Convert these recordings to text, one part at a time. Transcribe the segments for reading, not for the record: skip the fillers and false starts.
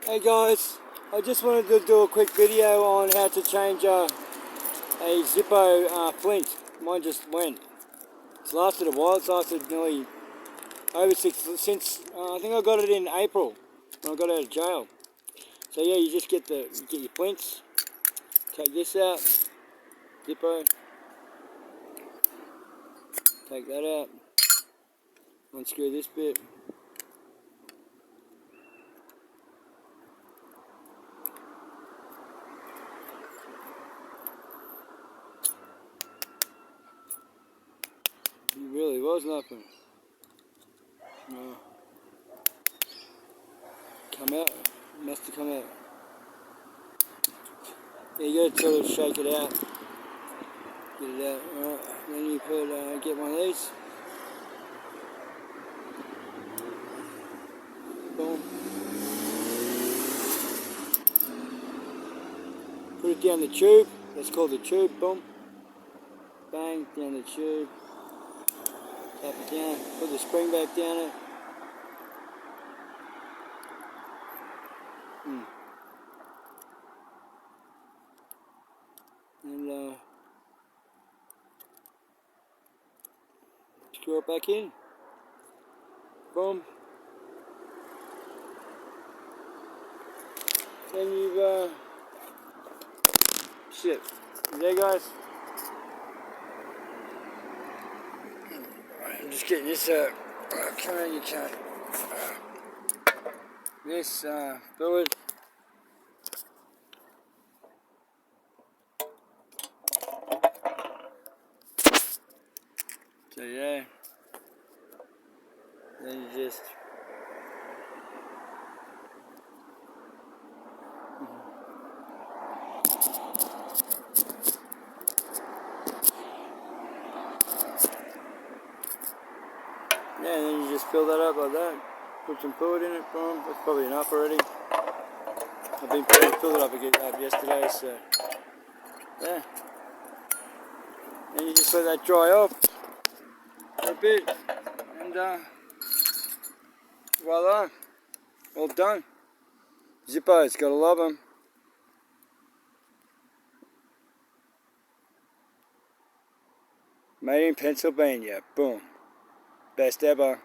Hey guys, I just wanted to do a quick video on how to change a Zippo flint. Mine just went. It's lasted a while. It's lasted nearly over since I think I got it in April when I got out of jail. So yeah, you just get your flints. Take this out, Zippo. Take that out. Unscrew this bit. It really was nothing. No. Come out. Must have come out. Yeah, you gotta sort of shake it out. Get it out. Alright. Then you get one of these. Boom. Put it down the tube. That's called the tube. Boom. Bang. Down the tube. Tap it down. Put the spring back down it. And screw it back in. Boom. Then you've shit. There, guys. I'm just getting this come out. You can't. This fluid. So yeah. Then you just. Yeah, and then you just fill that up like that. Put some fluid in it, boom. That's probably enough already. I've been filled it up again yesterday, so yeah. And you just let that dry off for a bit, and voila, all done. Zippos, gotta love them. Made in Pennsylvania, boom. Best ever.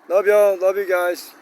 Love y'all, love you guys.